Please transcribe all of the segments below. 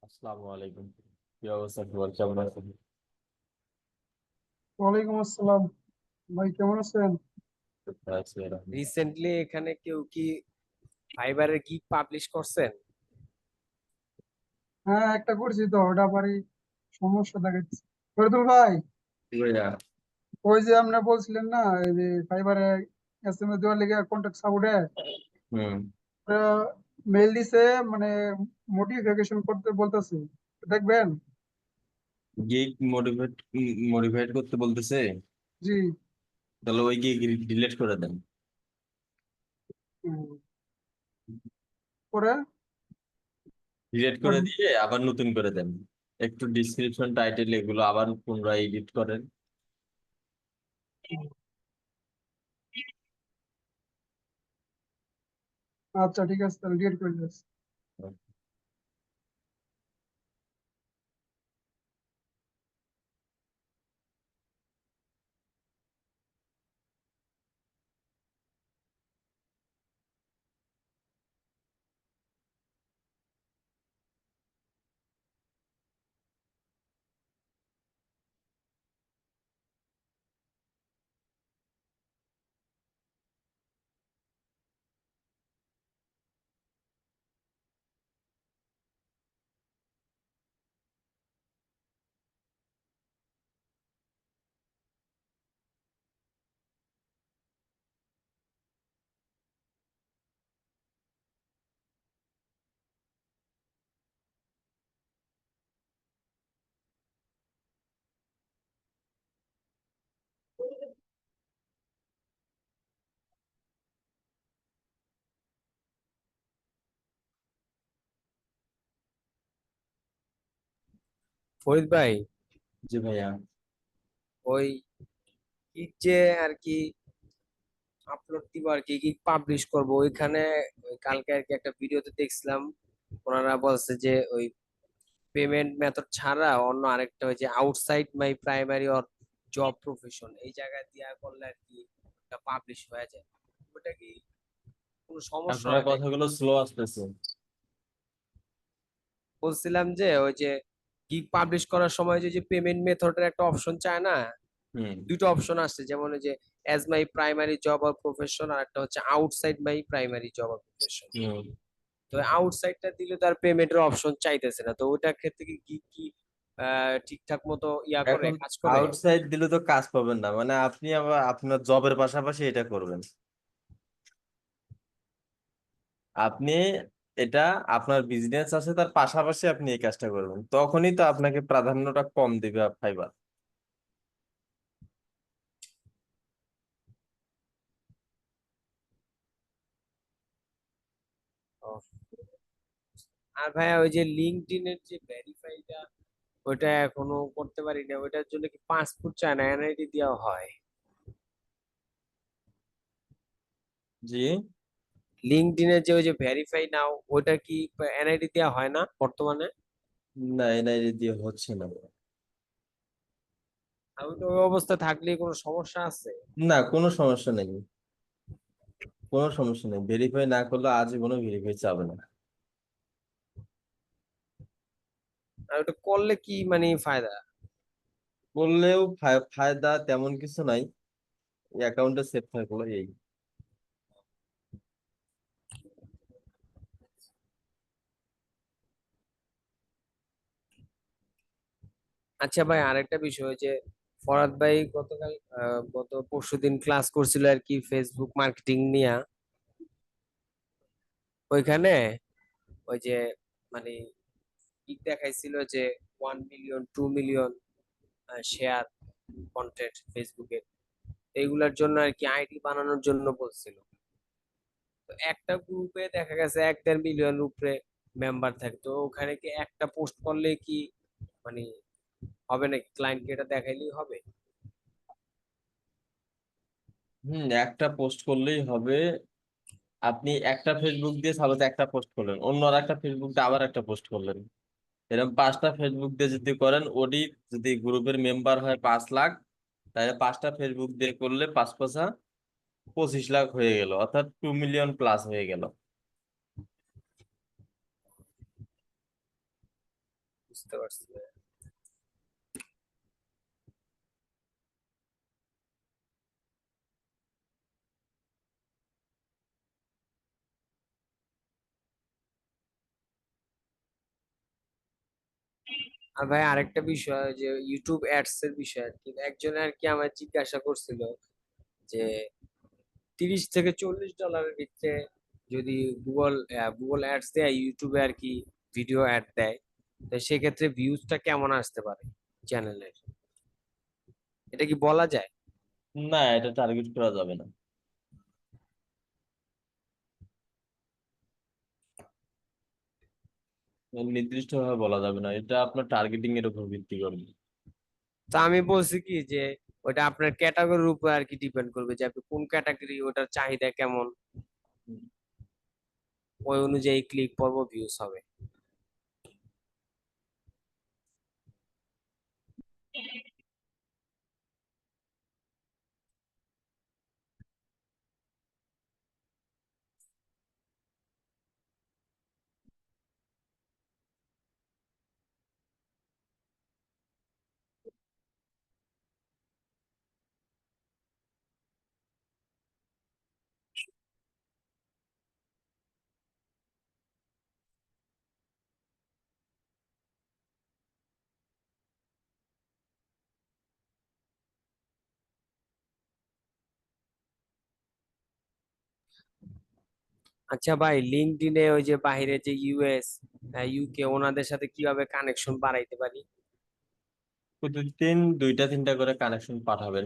আসসালামু আলাইকুম। কি অবস্থা, তোমার কেমন আছেন? ওয়ালাইকুম আসসালাম। ভাই কেমন আছেন? আছি আলহামদুলিল্লাহ। রিসেন্টলি এখানে কেউ কি ফাইবারের গিগ পাবলিশ করছেন? হ্যাঁ, একটা করছি তো, ওটা আবারই সমস্যা দেখাচ্ছে। ফরিদুল ভাই, কি কইরা? ওই যে আপনি বলছিলেন না, এই যে ফাইবারে এসএমএস দেওয়ার লেগে কন্ট্যাক্ট সাপোর্টে হুম। মেল দিছে, মানে মোটিফিকেশন করতে বলতেছে, দেখবেন? গিগ মডিফাইড করতে বলতেছে। জি। তাহলে ওই গিগ ডিলিট করে দেন। হুম, পরে ডিলিট করে দিয়ে আবার নতুন করে দেন। একটু ডিসক্রিপশন টাইটেল এগুলো আবার পুনরায় এডিট করেন। আচ্ছা ঠিক আছে, তাহলে ডিলিট করে দিচ্ছি। ফরিদ ভাই, জি ভাইয়া। ওই গিগ যে আর কি আপলোড দিব আর কি গিগ পাবলিশ করব ওইখানে, ওই কালকে আর কি একটা ভিডিওতে দেখছিলাম। ওনারা বলছে যে ওই পেমেন্ট মেথড ছাড়া অন্য আরেকটা ওই যে outside my primary or job profession এই জায়গায় দিয়া করলে আর কি পাবলিশ হয়ে যায়। ওটা কি কোনো সমস্যা আপনার হয় নাকি? কথাগুলো স্লো আসতেছে। বলছিলাম যে ওই যে গিগ পাবলিশ করার সময় যে পেমেন্ট মেথডের একটা অপশন চায় না, হুম। দুটো অপশন আসছে, যেমন ওই যে as my primary job or profession, আর একটা হচ্ছে outside my primary job or profession. হুম। তো আউটসাইডটা দিলে তার পেমেন্টের অপশন চাইতেছে না, তো ওটার ক্ষেত্রে কি কি কি ঠিকঠাক মতো করে এখন কাজ করে? আউটসাইড দিলে তো কাজ পাবেন না, মানে আপনি আবার আপনার জবের পাশাপাশি এটা করবেন। আপনি এটা আপনার বিজনেস আছে তার পাশাপাশি আপনি এই কাজটা করবেন, তখনই তো আপনাকে প্রাধান্যটা কম দিবে ফাইবার। ও, আর ভাইয়া ওই যে লিঙ্কডইন এর যে ভেরিফাইটা, ওটা এখনো করতে পারি না। ওটার জন্য কি পাসপোর্ট চায় না, এনআইডি দেওয়া হয়? জি। লিঙ্কডইন এর যে ওই যে ভেরিফাই নাও, ওটা কি এনআইডি দেওয়া হয় না বর্তমানে? না, এনআইডি দিয়ে হচ্ছে না। আর ওই অবস্থা থাকলে কোনো সমস্যা আছে? না, কোনো সমস্যা নেই। কোনো সমস্যা নেই, ভেরিফাই না করলে আজীবনও ভেরিফাই চাবে না। আর ওটা করলে কি মানে ফায়দা? করলেও ফায়দা তেমন কিছু নাই, অ্যাকাউন্টে সেভ থাকলো এই। আচ্ছা ভাই, আরেকটা বিষয়, ওই যে ফরাদ ভাই গতকাল গত পরশুদিন ক্লাস করছিল আর কি ফেসবুক মার্কেটিং নিয়ে। ওইখানে ওই যে মানে কি দেখাইছিল যে 1 মিলিয়ন 2 মিলিয়ন শেয়ার কন্টেন্ট ফেসবুকে, এইগুলার জন্য আর কি আইডি বানানোর জন্য বলছিল। তো একটা গ্রুপে দেখা গেছে 1.5 মিলিয়ন উপরে মেম্বার থাকে, তো ওখানে কি একটা পোস্ট করলে কি মানে হবে নাকি? ক্লায়েন্টকে এটা দেখাইলেই হবে? একটা পোস্ট করলেই হবে। আপনি একটা ফেসবুক দিয়ে সাপোজ একটা পোস্ট করলেন, অন্য আর একটা ফেসবুক দিয়ে আবার একটা পোস্ট করলেন, এরকম 5টা ফেসবুক দিয়ে যদি করেন, ওডি যদি গ্রুপের মেম্বার হয় 5 লাখ, তাহলে 5টা ফেসবুক দিয়ে করলে 5 5 25 লাখ হয়ে গেল, অর্থাৎ 2 মিলিয়ন প্লাস হয়ে গেল। বুঝতে পারছি ভাইয়া। আর ভাই আরেকটা বিষয় যে ইউটিউব অ্যাডস এর বিষয় আর কি, একজনে আর কি আমার জিজ্ঞাসা করছিল যে 30 থেকে 40 ডলারের ভিতরে যদি গুগল অ্যাডস দেয় ইউটিউবে আর কি ভিডিও অ্যাড দেয়, তো সেক্ষেত্রে ভিউজটা কেমন আসতে পারে চ্যানেলের, এটা কি বলা যায়? না, এটা টার্গেট করা যাবে না। নির্দিষ্ট ভাবে বলা যাবে না, এটা আপনার টার্গেটিং এর উপর ভিত্তি করবে। তা আমি বলছি কি যে ওটা আপনার ক্যাটাগরির উপর আর কি ডিপেন্ড করবে যে আপনি কোন ক্যাটাগরি, ওটার চাহিদা কেমন, ওই অনুযায়ী ক্লিক পড়বো, ভিউজ হবে। আচ্ছা ভাই, লিঙ্কডইনে ওই যে বাইরে যে ইউএস, ইউকে, ওনাদের সাথে কিভাবে কানেকশন বাড়াইতে পারি? প্রতিদিন 2টা 3টা করে কানেকশন পাঠাবেন।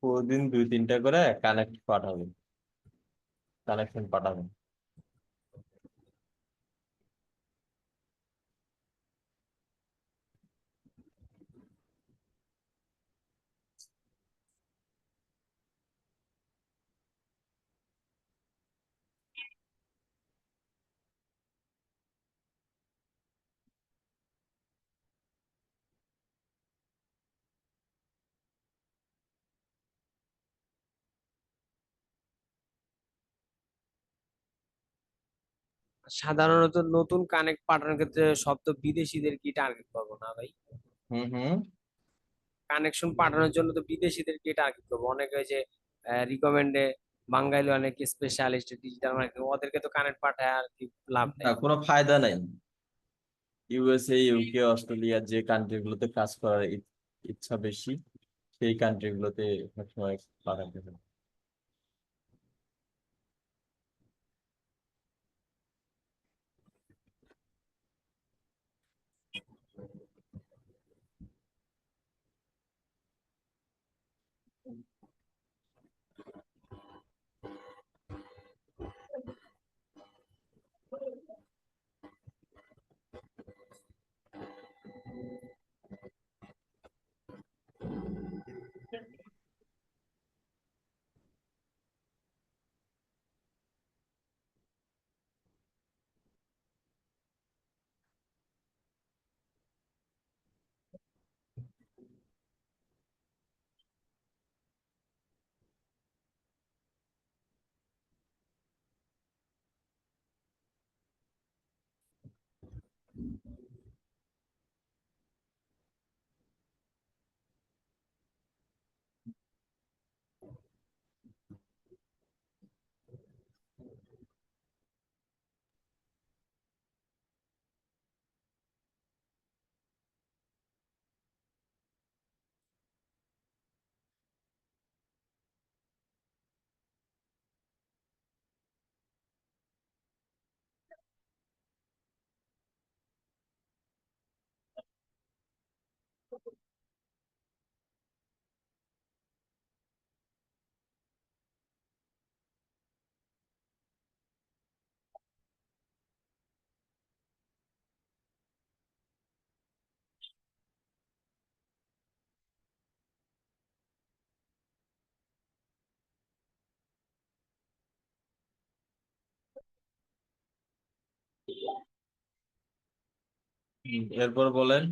প্রতিদিন 2 3টা করে কানেকশন পাঠাবেন। সাধারণত নতুন কানেক্ট পাঠানোর ক্ষেত্রে সব তো বিদেশিদের কি টার্গেট করবো না ভাই? হুম হুম। কানেকশন পাঠানোর জন্য তো বিদেশিদের কি টার্গেট করবো? অনেকে ওই যে রিকমেন্ডে বাঙালি অনেক স্পেশালিস্ট ডিজিটাল মার্কেটিং, ওদেরকে তো কানেক্ট পাঠায় আর কি লাভ না, নেই। কোনো ফায়দা নাই। ইউএসএ, ইউকে, অস্ট্রেলিয়া যে কান্ট্রি গুলোতে কাজ করার ইচ্ছা বেশি, সেই কান্ট্রি গুলোতে সবসময় পাঠাতে হবে। এরপর বলেন।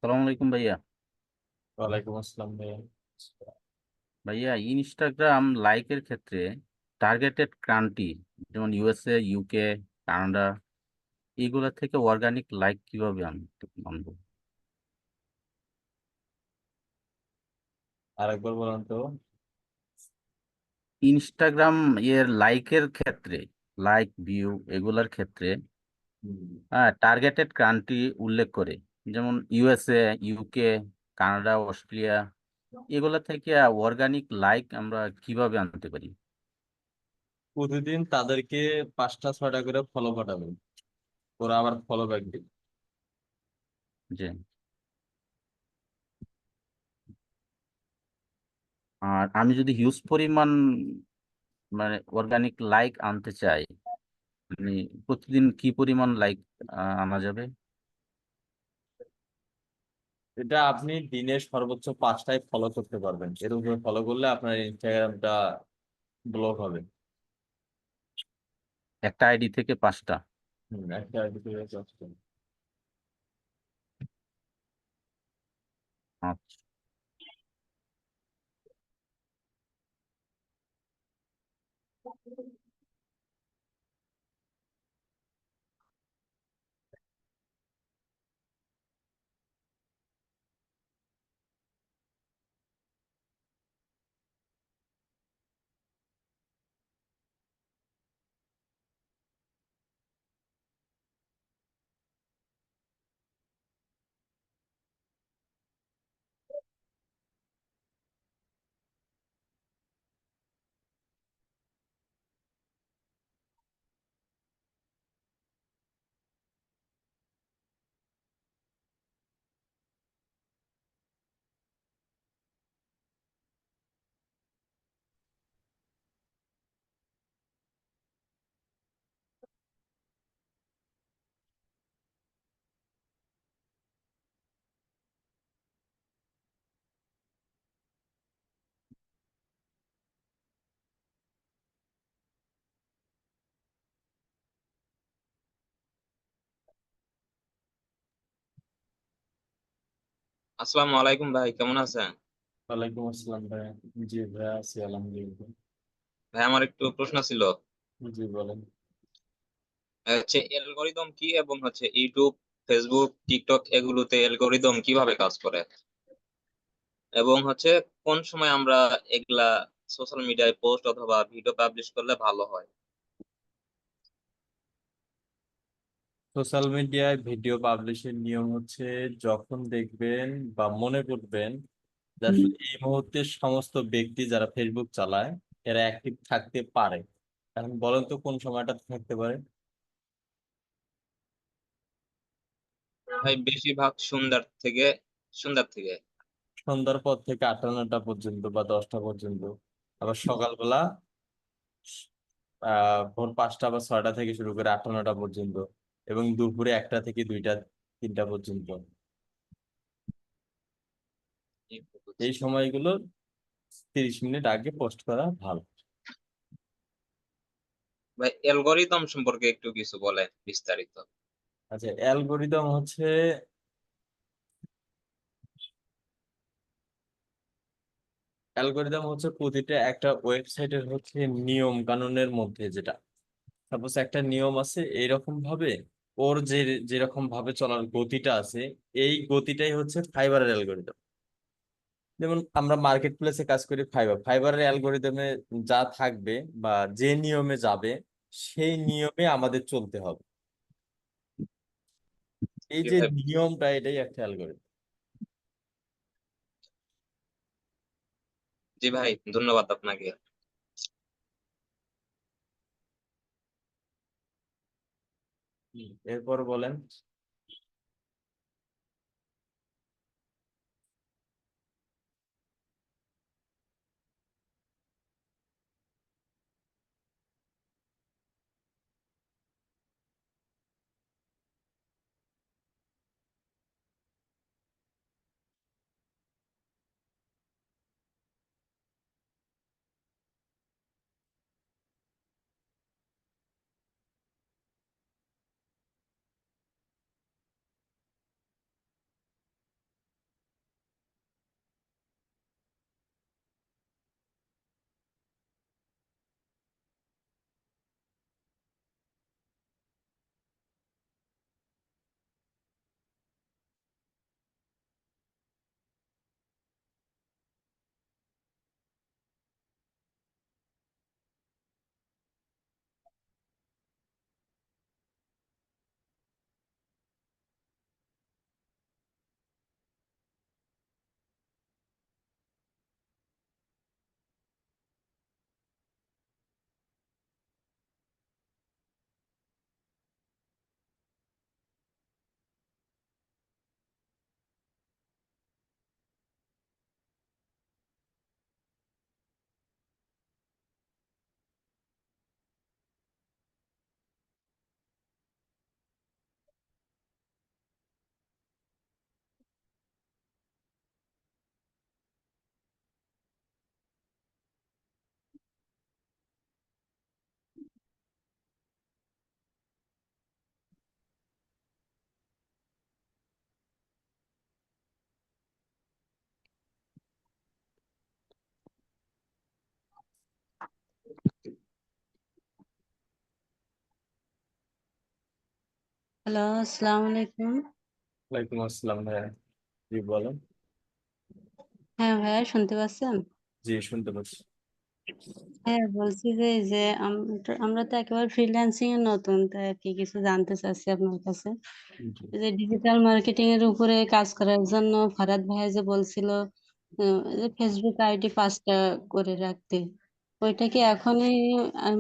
আসসালামু আলাইকুম ভাইয়া। ওয়ালাইকুম আসসালাম ভাইয়া। ভাইয়া, ইনস্টাগ্রাম লাইকের ক্ষেত্রে টার্গেটেড কান্ট্রি যেমন ইউএসএ, ইউকে, কানাডা এইগুলা থেকে অর্গানিক লাইক কিভাবে আনবো? আরেকবার বলেন তো। ইনস্টাগ্রাম এর লাইকের ক্ষেত্রে, লাইক ভিউ এগুলার ক্ষেত্রে হুম, টার্গেটেড কান্ট্রি উল্লেখ করে, যেমন ইউএসএ, ইউকে, কানাডা, অস্ট্রেলিয়া এগুলা থেকে অর্গানিক লাইক আমরা কিভাবে আনতে পারি? প্রতিদিন তাদেরকে 5টা 6টা করে ফলো পাঠাবেন, ওরা আবার ফলো ব্যাক দিবে। যে আর আমি যদি হিউজ পরিমাণ মানে অর্গানিক লাইক আনতে চাই, মানে প্রতিদিন কি পরিমাণ লাইক আনা যাবে? এটা আপনি দিনে সর্বোচ্চ 5টায় ফলো করতে পারবেন, এর উপরে ফলো করলে আপনার ইনস্টাগ্রামটা ব্লক হবে। একটা আইডি থেকে 5টা? একটা আইডি থেকে 10টা। আচ্ছা। আসসালামু আলাইকুম ভাই, কেমন আছেন? ওয়ালাইকুম আসসালাম ভাই। জি ভাই, আছি আলহামদুলিল্লাহ। ভাই আমার একটু প্রশ্ন ছিল। জি বলেন। হচ্ছে অ্যালগরিদম কি, এবং হচ্ছে ইউটিউব, ফেসবুক, টিকটক এগুলোতে অ্যালগরিদম কিভাবে কাজ করে, এবং হচ্ছে কোন সময় আমরা এগুলা সোশ্যাল মিডিয়ায় পোস্ট অথবা ভিডিও পাবলিশ করলে ভালো হয়? সোশ্যাল মিডিয়ায় ভিডিও পাবলিশের নিয়ম হচ্ছে, যখন দেখবেন বা মনে করবেন যে আসলে এই মুহূর্তে সমস্ত ব্যক্তি যারা ফেসবুক চালায় এরা অ্যাক্টিভ থাকতে পারে। এখন বলেন তো কোন সময়টা থাকতে পারে? ভাই বেশিরভাগ সন্ধ্যার থেকে। সন্ধ্যার পর থেকে 8টা 9টা পর্যন্ত বা 10টা পর্যন্ত। আবার সকালবেলা ভোর 5টা বা 6টা থেকে শুরু করে 8টা 9টা পর্যন্ত। এবং দুপুরে 1টা থেকে 2টা 3টা পর্যন্ত। এই সময়গুলো 30 মিনিট আগে পোস্ট করা ভালো। ভাই অ্যালগরিদম সম্পর্কে একটু কিছু বলেন বিস্তারিত। আচ্ছা, অ্যালগোরিদম হচ্ছে প্রতিটা একটা ওয়েবসাইটের হচ্ছে নিয়ম কানুনের মধ্যে, যেটা সাপোজ একটা নিয়ম আছে এইরকম ভাবে, ওর যেরকম ভাবে চলার গতিটা আছে, এই গতিটাই হচ্ছে ফাইবারের অ্যালগোরিদম। যেমন আমরা মার্কেট প্লেসে কাজ করি, ফাইবারের অ্যালগোরিদমে যা থাকবে বা যে নিয়মে যাবে সেই নিয়মে আমাদের চলতে হবে। এই জি যে ভাই। নিয়মটা, এটাই একটা অ্যালগোরিদম। জি ভাই, ধন্যবাদ আপনাকে। এরপর বলেন। হ্যালো, আসসালামু আলাইকুম। ওয়ালাইকুম আসসালাম ভাইয়া, জি বলেন। হ্যাঁ ভাইয়া, শুনতে পাচ্ছেন? জি শুনতে পাচ্ছি। হ্যাঁ, বলছি যে এই যে আমরা তো একেবারে ফ্রিল্যান্সিং এ নতুন, তাই আর কি কিছু জানতে চাচ্ছি আপনার কাছে। জি এই যে ডিজিটাল মার্কেটিং এর উপরে কাজ করার জন্য ফারাদ ভাইয়া যে বলছিল এই যে ফেসবুক আইডি 5টা করে রাখতে। ওইটা কি এখনই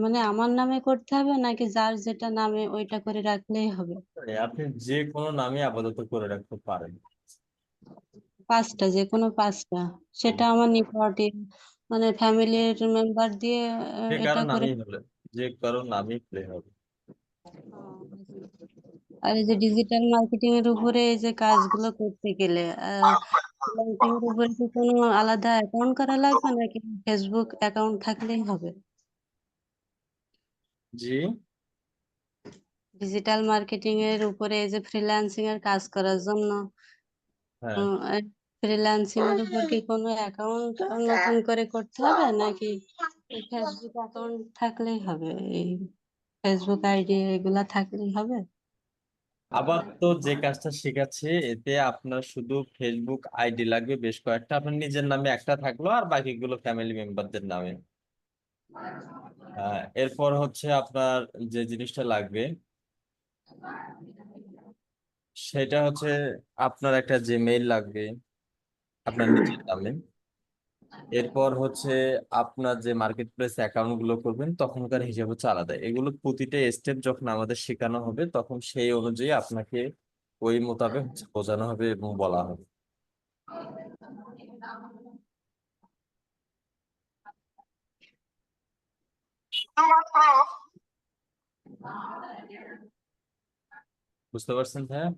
মানে আমার নামে করতে হবে নাকি যার যেটা নামে ওইটা করে রাখলেই হবে? আপনি যে কোনো নামে আপাতত করে রাখতে পারেন। 5টা, যেকোনো 5টা। সেটা আমার নিকটে মানে ফ্যামিলির মেম্বার দিয়ে যে এটা কারো করে। নামেই হলে, যে কারো নামেই প্লে হবে। আর এই যে ডিজিটাল মার্কেটিং এর উপরে এই যে কাজগুলো করতে গেলে ফ্রিল্যান্সিং এর উপরে কি কোনো আলাদা অ্যাকাউন্ট করা লাগবে নাকি ফেসবুক অ্যাকাউন্ট থাকলেই হবে? জি ডিজিটাল মার্কেটিং এর উপরে এই যে ফ্রিল্যান্সিং এর কাজ করার জন্য হ্যাঁ, ফ্রিল্যান্সিং এর উপর কি কোনো অ্যাকাউন্ট নতুন করে করতে হবে নাকি ফেসবুক অ্যাকাউন্ট থাকলেই হবে? এই ফেসবুক আইডি এগুলা থাকলেই হবে? আবার তো যে কাজটা শেখাচ্ছে এতে আপনার শুধু ফেসবুক আইডি লাগবে বেশ কয়েকটা, আপনার নিজের নামে একটা থাকলো আর বাকিগুলো ফ্যামিলি মেম্বারদের নামে। এরপর হচ্ছে আপনার যে জিনিসটা লাগবে সেটা হচ্ছে আপনার একটা জিমেইল লাগবে আপনার নিজের নামে। এরপর হচ্ছে আপনার যে মার্কেট প্লেস অ্যাকাউন্ট গুলো করবেন তখনকার হিসাব হচ্ছে আলাদা। এগুলো প্রতিটা স্টেপ যখন আমাদের শেখানো হবে তখন সেই অনুযায়ী আপনাকে ওই মোতাবেক হচ্ছে বোঝানো হবে এবং বলা হবে। বুঝতে পারছেন হ্যাঁ?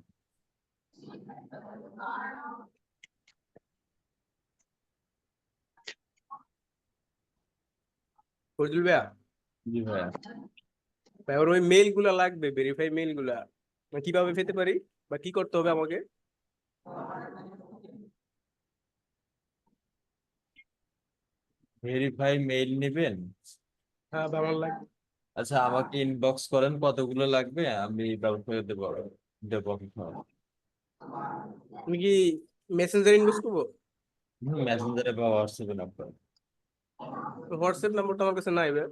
ফজলুল ভাইয়া, জি ভাইয়া। ভাই ওর ওই মেইল গুলা লাগবে, ভেরিফাই মেইল গুলা মানে কিভাবে পেতে পারি বা কি করতে হবে আমাকে? ভেরিফাই মেইল নেবেন? হ্যাঁ ভাই, আমার লাগবে। আচ্ছা আমাকে ইনবক্স করেন কতগুলো লাগবে, আমি ব্যবস্থা করে দেবো। দেবো তুমি কি মেসেঞ্জার ইনবক্স করবো? মেসেঞ্জারে বা হোয়াটসঅ্যাপে নক করেন। হোয়াটসঅ্যাপ নাম্বারটা আমার কাছে নাই ভাই।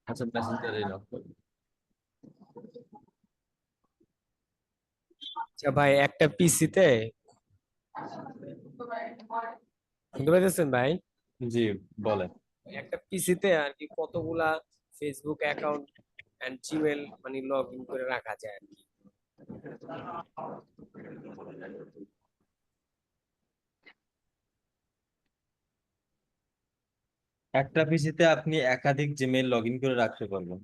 আচ্ছা মেসেঞ্জারে নক করেন। আচ্ছা ভাই, একটা পিসিতে শুনতে পাইতেছেন ভাই? জি বলেন। একটা পিসিতে আর কি কতগুলা ফেসবুক অ্যাকাউন্ট এন্ড জিমেল মানে লগ ইন করে রাখা যায় আর কি? একটা পিসিতে আপনি একাধিক জিমেইল লগ ইন করে রাখতে পারবেন।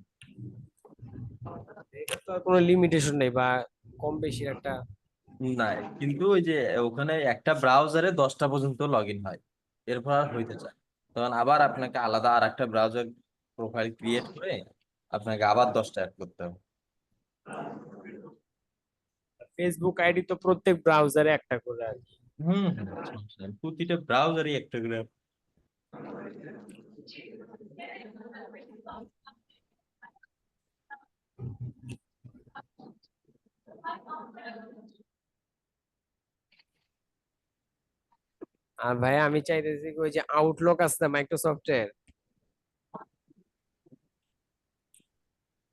এটা তো আর কোনো লিমিটেশন নেই বা কম বেশি একটা? না, কিন্তু ওই যে ওখানে একটা ব্রাউজারে 10টা পর্যন্ত লগ ইন হয়, এরপর আর হইতে চায় তখন আবার আপনাকে আলাদা আর একটা ব্রাউজার প্রোফাইল ক্রিয়েট করে আপনাকে আবার 10টা অ্যাড করতে হবে। ফেসবুক আইডি তো প্রত্যেক ব্রাউজারে একটা করে আর কি। সমস্যা নেই। প্রতিটা ব্রাউজারই একটা করে। আর ভাই আমি চাইতেছি কি ওই যে আউটলুক আছে না মাইক্রোসফটের,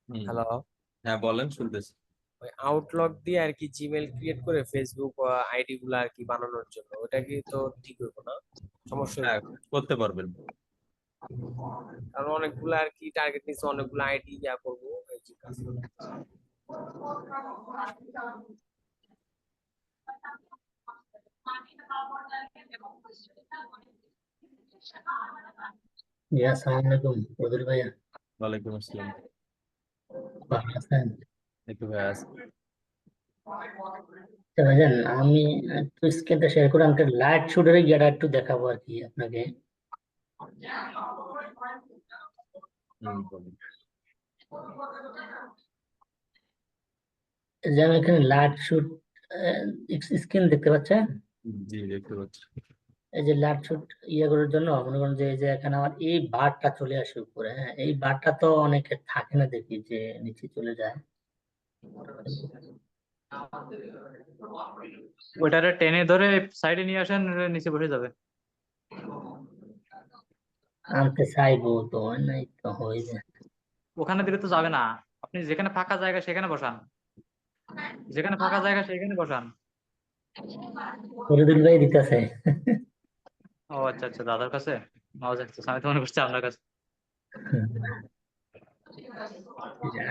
হুম হ্যালো, হ্যাঁ বলেন শুনতেছি। ওই আউটলুক দিয়ে আর কি জিমেল ক্রিয়েট করে ফেসবুক আইডি গুলা আর কি বানানোর জন্য, ওটা কি তো ঠিক হইব না? সমস্যা হইব হ্যাঁ না? করতে পারবেন। কারণ অনেকগুলো আর কি টার্গেট নিচ্ছে, অনেকগুলো আইডি ইয়া করবো এই যে কাজ। জি, আসসালামু আলাইকুম রবির ভাইয়া, ওয়ালাইকুম আসসালাম। ভালো আছেন? একটু ভাই আছে। তো ভাইজান, আমি একটু স্ক্রিনটা শেয়ার করে আমাকে লাইট শুটের গিয়াটা একটু দেখাবো আর কি আপনাকে। বলেন। এই যে আমি এখানে লাইট শুট স্ক্রিন দেখতে পাচ্ছেন? জি দেখতে পাচ্ছি। এই যে লাইট শুট ইয়ে করার জন্য মনে করেন যে এই যে এখানে আমার এই বারটা চলে আসে উপরে, হ্যাঁ এই বারটা তো অনেকে থাকে না দেখি যে নিচে চলে যায়। ওইটারে টেনে ধরে সাইডে নিয়ে আসেন, নিচে বসে যাবে। আনতে চাইবো তো হয় নাই তো হয়ে যায়। ওখানে দিলে তো যাবে না, আপনি যেখানে ফাঁকা জায়গা সেখানে বসান, যেখানে ফাঁকা জায়গা সেখানে বসান। ফরিদুল ভাই দিতেছে। ও আচ্ছা আচ্ছা, দাদার কাছে। ও আচ্ছা আচ্ছা, আমি তো মনে করছি আপনার কাছে।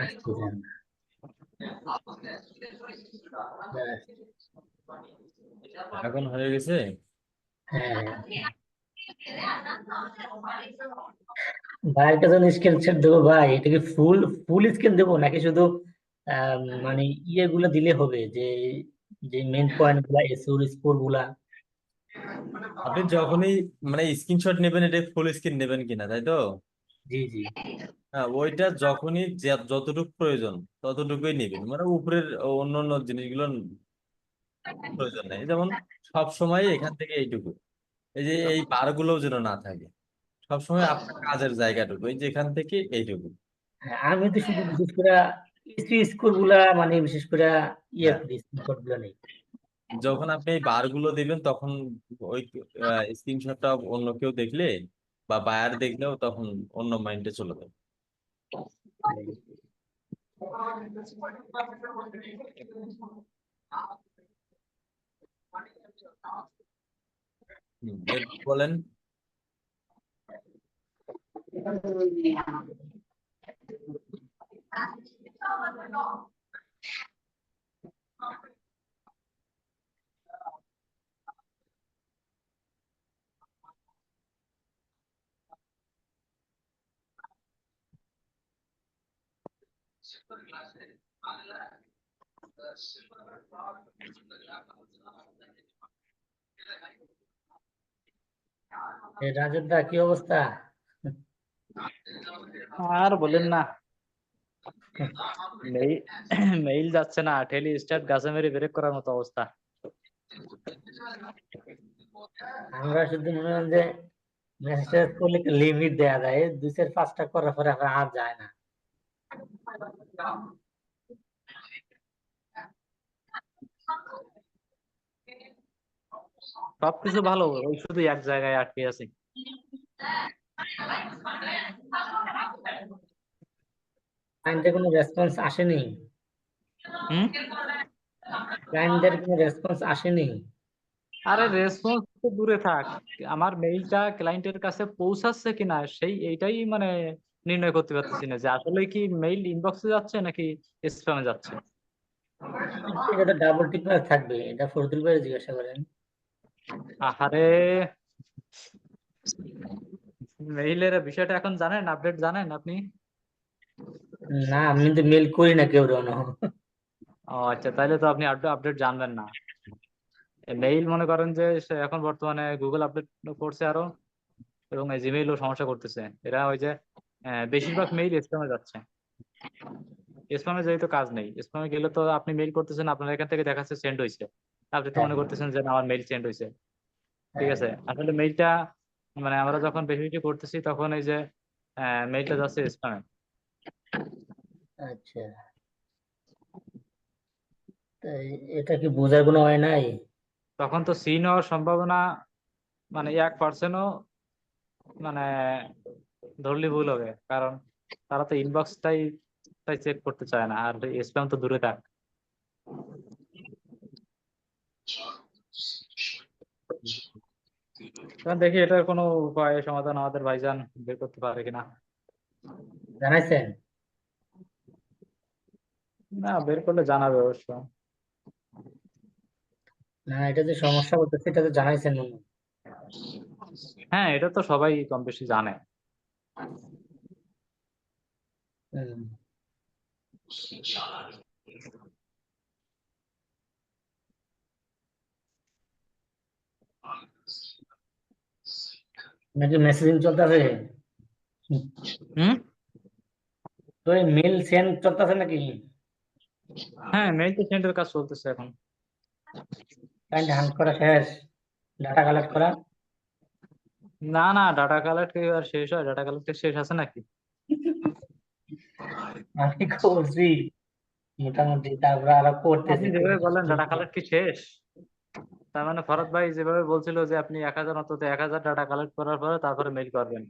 আসতে যান না। এখন হয়ে গেছে। হ্যাঁ ভাইয়ের কাছে স্ক্রিনশট দেবো ভাই, এটা কি ফুল ফুল স্ক্রিন দেবো নাকি শুধু মানে ইয়েগুলো দিলে হবে, যে যে মেন পয়েন্ট গুলা এসইও স্কোর গুলা? আপনি যখনই মানে স্ক্রিনশট নেবেন, এটা ফুল স্ক্রিন নেবেন কিনা, তাই তো? জি জি। হ্যাঁ, ওইটা যখনই যতটুকু প্রয়োজন ততটুকুই নেবেন, মানে উপরের অন্য অন্য জিনিসগুলো প্রয়োজন নেই। যেমন সব সময় এখান থেকে এইটুকু, এই যে এই বারগুলো যেন না থাকে, সবসময় আপনার কাজের জায়গাটুকু এই যে এখান থেকে এইটুকু। হ্যাঁ, আমি তো শুধু বিশেষ করে এসইও স্কোর গুলা মানে বিশেষ করে ইয়ে হ্যাঁ, করি, স্ক্রিনশট গুলা নেই। যখন আপনি এই বারগুলো দিবেন তখন ওই স্ক্রিনশটটা অন্য কেউ দেখলে বা বায়ার দেখলেও তখন অন্য মাইন্ডে চলে যাবে। এরপর বলেন। রাজের দা কি অবস্থা? আর বলেন না, মেইল মেইল যাচ্ছে না, ঠেলি স্টার্ট গাছে মেরে ব্রেক করার মতো অবস্থা। আমরা শুধু মনে হয় যে মেসেজ করলে লিমিট দেয়া যায়, এই 2-4-5টা করার পরে আর যায় না। সবকিছু ভালো, ওই শুধু এক জায়গায় আটকে আছি। ক্লায়েন্টের কোনো রেসপন্স আসেনি? হুম। ক্লায়েন্টদের কোনো রেসপন্স আসেনি? আরে রেসপন্স তো দূরে থাক, আমার মেইলটা ক্লায়েন্টের কাছে পৌঁছাচ্ছে কিনা সেই এইটাই মানে নির্ণয় করতে পারতেছি না, যে আসলে কি মেইল ইনবক্সে যাচ্ছে নাকি স্প্যামে যাচ্ছে। এটা তো ডাবল টিক মার্ক থাকবে, এটা ফজলুল ভাই জিজ্ঞাসা করেন। আহারে, মেইলের বিষয়টা এখন জানেন, আপডেট জানেন আপনি? না আমি তো মেল করি না কেউ রনো। ও আচ্ছা, তাহলে তো আপনি আপডেট জানবেন না। মেইল মনে করেন যে এখন বর্তমানে গুগল আপডেট করছে আরো, এবং এই জিমেইলও সমস্যা করতেছে। এরা ওই যে বেশিরভাগ মেইল স্প্যামে যাচ্ছে। স্প্যামে যেহেতু কাজ নেই, স্প্যামে গেলে তো আপনি মেইল করতেছেন, আপনার এখান থেকে দেখাচ্ছে সেন্ড হয়েছে, আপনি তো হ্যাঁ মনে করতেছেন যে না, আমার মেইল সেন্ড হয়েছে। ঠিক হ্যাঁ। আছে, আসলে মেইলটা মানে আমরা যখন বেশি বেশি করতেছি তখন এই যে মেইলটা যাচ্ছে স্প্যামে। আচ্ছা, তাই এটা কি বোঝার কোনো হয় নাই? তখন তো সিন হওয়ার সম্ভাবনা মানে 1%ও মানে ধরলে ভুল হবে, কারণ তারা তো ইনবক্সটাই চেক করতে চায় না, আর স্প্যাম তো দূরে থাক। এখন দেখি এটার কোনো উপায় সমাধান আমাদের ভাইজান বের করতে পারে কিনা। জানাইছেন? না, বের করলে জানাবে অবশ্য। না এটা যে সমস্যা হতেছে এটা তো জানাইছেন মনে হয়। হ্যাঁ, এটা তো সবাই কম বেশি জানে। হুম। নাকি মেসেজিং চলতেছে? হুম। তো মেল সেন্ড চলতেছে নাকি? হ্যাঁ, মেইল তো সেন্ডের কাজ চলতেছে এখন। ক্লায়েন্ট হান্ট করা শেষ, ডাটা কালেক্ট করা? না না, ডাটা কালেক্ট আর শেষ হয়? ডাটা কালেক্ট শেষ আছে নাকি? আমি করছি, মোটামুটি তারপর আরো আপনি করতেছে যেভাবে বললেন ডাটা করতেছে। কালেক্ট কি শেষ? তার মানে ফরহাদ ভাই যেভাবে বলছিল যে আপনি 1000 অন্তত 1000 ডাটা কালেক্ট করার পরে তারপরে মেইল করবেন,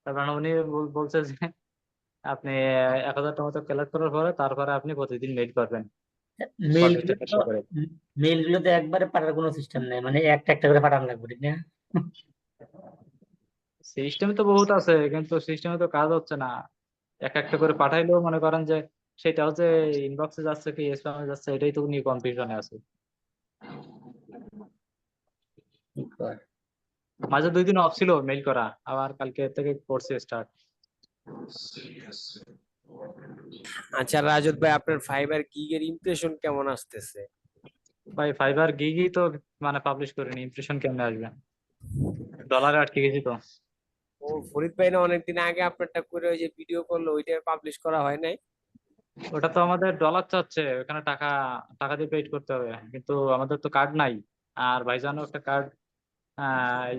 তার মানে উনি বলছে যে আপনি 1000টা মতো কালেক্ট করার পরে তারপরে আপনি প্রতিদিন মেইল করবেন মেইল 50টা গুলো তো চেষ্টা করে। মেইল গুলো তো একবারে পাঠার কোনো সিস্টেম নেই, মানে একটা একটা করে পাঠানো লাগবে, ঠিক না? সিস্টেম তো বহুত আছে কিন্তু সিস্টেমে তো কাজ হচ্ছে না। এক একটা করে পাঠাইলেও মনে করেন যে সেটা হচ্ছে ইনবক্সে যাচ্ছে কি স্প্যামে যাচ্ছে, এটাই তো নিয়ে কনফিউশনে আছে। কি কর। মাঝে 2 দিন অফ ছিল মেইল করা, আবার কালকে থেকে করছে স্টার্ট। আচ্ছা রাজত ভাই, আপনার ফাইবার গিগের ইমপ্রেশন কেমন আসতেছে? ভাই ফাইবার গিগই তো মানে পাবলিশ করিনি, ইমপ্রেশন কেমনে আসবে? ডলারে আটকে গেছি তো। ও ফরিদ ভাই না অনেকদিন আগে আপনারটা করে ওই যে ভিডিও করলো, ওইটা পাবলিশ করা হয় নাই? ওটা তো আমাদের ডলার চাচ্ছে, ওখানে টাকা টাকা দিয়ে পেড করতে হবে, কিন্তু আমাদের তো কার্ড নাই। আর ভাইজানও একটা কার্ড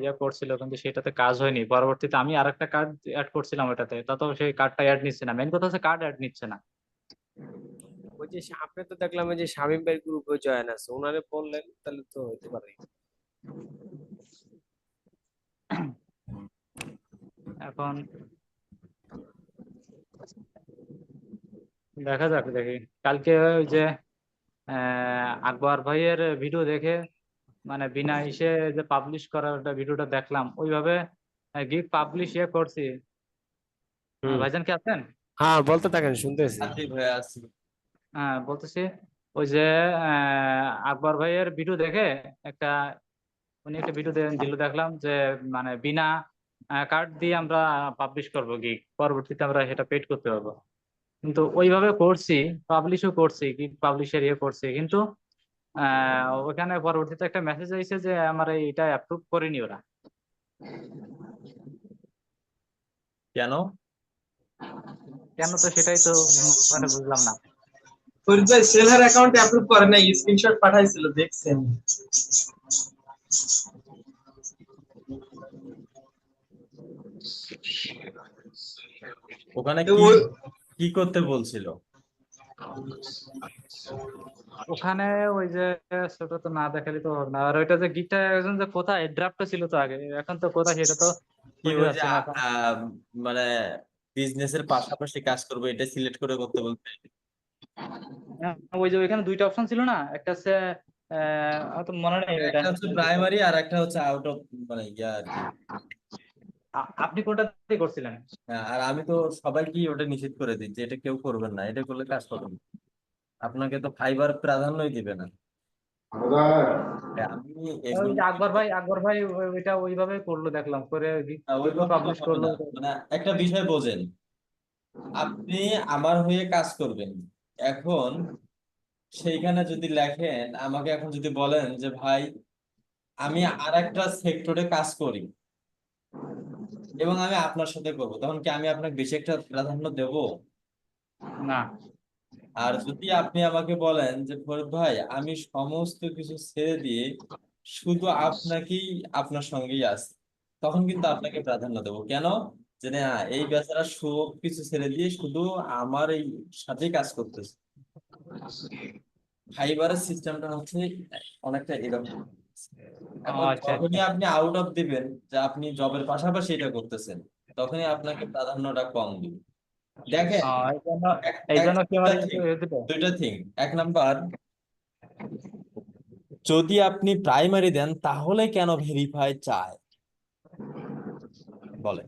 ইয়ে করছিল কিন্তু সেটাতে কাজ হয়নি। পরবর্তীতে আমি আরেকটা কার্ড অ্যাড করছিলাম ওটাতে, তাতেও সেই কার্ডটা অ্যাড নিচ্ছে না। মেন কথা হচ্ছে কার্ড অ্যাড নিচ্ছে না। ওই যে আপনি তো দেখলাম ওই যে শামীম ভাইয়ের গ্রুপে জয়েন আছে, ওনারে বললেন তাহলে তো হতে পারে। এখন দেখা যাক, দেখি কালকে ওই যে আকবর ভাইয়ের ভিডিও দেখে মানে বিনা ইসে যে পাবলিশ করার একটা ভিডিওটা দেখলাম, ওইভাবে গিগ পাবলিশ করছি। ভাইজান কি আছেন? হ্যাঁ বলতে থাকেন, শুনতেছি। আছি ভাইয়া আছি। হ্যাঁ বলতেছি, ওই যে আকবর ভাইয়ের ভিডিও দেখে একটা উনি একটা ভিডিও দিল, দেখলাম যে মানে বিনা কার্ড দিয়ে আমরা পাবলিশ করবো গিগ, পরবর্তীতে আমরা সেটা পেড করতে পারবো। কিন্তু ওইভাবে করছি, পাবলিশও করছি, গিগ পাবলিশের করছি, কিন্তু ওখানে পরবর্তীতে একটা মেসেজ আইছে যে আমার এইটা অ্যাপ্রুভ করেনি ওরা। কেন? কেন, তো সেটাই তো মানে বুঝলাম না। ফরিদ ভাই সেলহার অ্যাকাউন্ট অ্যাপ্রুভ করে নাই, স্ক্রিনশট পাঠাইছিল দেখছেন। ওখানে তো কি ওই- কি করতে বলছিল? ওখানে ওই যে সেটা তো না দেখালে তো হবে না। আর ওইটা যে গিকটা একজন যে কোথায় ড্রাফটটা ছিল তো আগে, এখন তো কোথায় সেটা তো কি খুঁজে ওই যে যাচ্ছে না এখন। মানে বিজনেসের পাশাপাশি কাজ করবে এটা সিলেক্ট করে করতে বলতে? ওই যে ওইখানে 2টা অপশন ছিল না, একটা হচ্ছে আমার তো মনে নেই ওইটা। একটা হচ্ছে প্রাইমারি আর একটা হচ্ছে আউট অফ মানে ইয়া আর কি। আপনি কোনটা দিয়ে করছিলেন? হ্যাঁ, আর আমি তো সবাইকে ওটা নিষেধ করে দিচ্ছি, এটা কেউ করবেন না, এটা করলে কাজ করবেন না। আপনাকে তো ফাইবার প্রাধান্যই দিবে না। আমি ওই এগুলো যে আকবর ভাই ওইটা ওইভাবে করলো দেখলাম, করে ওইভাবে তো পাবলিশ হবে করলো। না। মানে একটা বিষয় বোঝেন, আপনি আমার হয়ে কাজ করবেন, এখন সেইখানে যদি লেখেন, আমাকে এখন যদি বলেন যে ভাই আমি আর একটা সেক্টরে কাজ করি এবং আমি আপনার সাথে করবো, তখন কি আমি আপনাকে বেশি একটা প্রাধান্য দেব? না। আর যদি আপনি আমাকে বলেন যে ফরিদ ভাই আমি সমস্ত কিছু ছেড়ে দিয়ে শুধু আপনাকেই আপনার সঙ্গেই আছি, তখন কিন্তু আপনাকে প্রাধান্য দেবো। কেন? যে না, এই বেচারা সব কিছু ছেড়ে দিয়ে শুধু আমার এই সাথেই কাজ করতেছে। ফাইবারের সিস্টেমটা হচ্ছে অনেকটা এরকম। এখন আচ্ছা আচ্ছা। যখনই আপনি আউট অফ দিবেন যে আপনি জবের পাশাপাশি এটা করতেছেন, তখনই আপনাকে প্রাধান্যটা কম দিবে। দেখেন, এই জন্য কি আমার দুইটা থিং। 1 নাম্বার, যদি আপনি প্রাইমারি দেন তাহলে কেন ভেরিফাই চায় বলেন।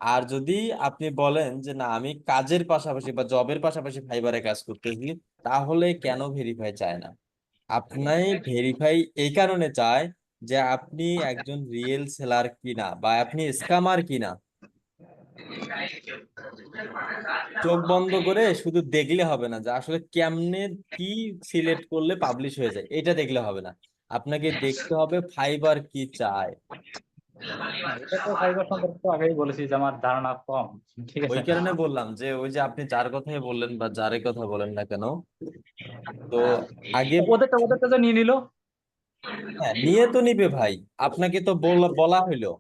আর যদি আপনি বলেন যে না আমি কাজের পাশাপাশি বা জবের পাশাপাশি ফাইবারে কাজ করতেছি, তাহলে কেন ভেরিফাই চায় না? আপনি ভেরিফাই এই কারণে চায় যে আপনি একজন রিয়েল সেলার কিনা বা আপনি স্ক্যামার কিনা। চোখ বন্ধ করে শুধু দেখলে হবে না যে আসলে কেমনে কি সিলেক্ট করলে পাবলিশ হয়ে যায়, এটা দেখলে হবে না। আপনাকে দেখতে হবে ফাইবার কি চায়। এটা তো ফাইবার সম্পর্কে তো আগেই বলেছি যে আমার ধারণা কম, ঠিক ওই আছে। কারণে বললাম যে ওই যে আপনি যার কথাই বললেন বা যারে কথা বলেন না কেন, তো আগে ওদেরটা যে নিয়ে নিল। হ্যাঁ নিয়ে তো নিবে ভাই, আপনাকে তো বলা বলা হইলো।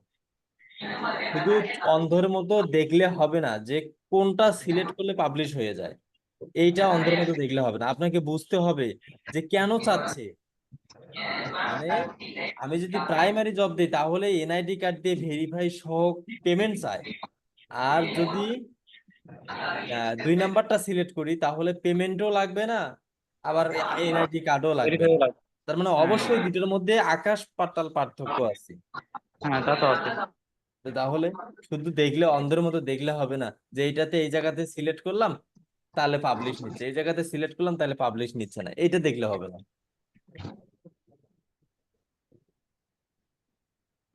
শুধু অন্ধের মতো দেখলে হবে না যে কোনটা সিলেক্ট করলে পাবলিশ হয়ে যায়। এইটা অন্ধের মতো দেখলে হবে না, আপনাকে বুঝতে হবে যে কেন চাচ্ছে। মানে আমি যদি প্রাইমারি জব দিই তাহলে এনআইডি কার্ড দিয়ে ভেরিফাই সহ পেমেন্ট চাই, আর যদি 2 নাম্বারটা সিলেক্ট করি তাহলে পেমেন্টও লাগবে না, আবার এনআইডি কার্ডও লাগবে না। তার মানে হ্যাঁ অবশ্যই দুটোর মধ্যে আকাশ পাতাল পার্থক্য আছে। হ্যাঁ, তা তো আছে। তো তাহলে শুধু দেখলে অন্ধের মতো দেখলে হবে না যে এইটাতে এই জায়গাতে সিলেক্ট করলাম তাহলে পাবলিশ নিচ্ছে, এই জায়গাতে সিলেক্ট করলাম তাহলে পাবলিশ নিচ্ছে না, এইটা দেখলে হবে না।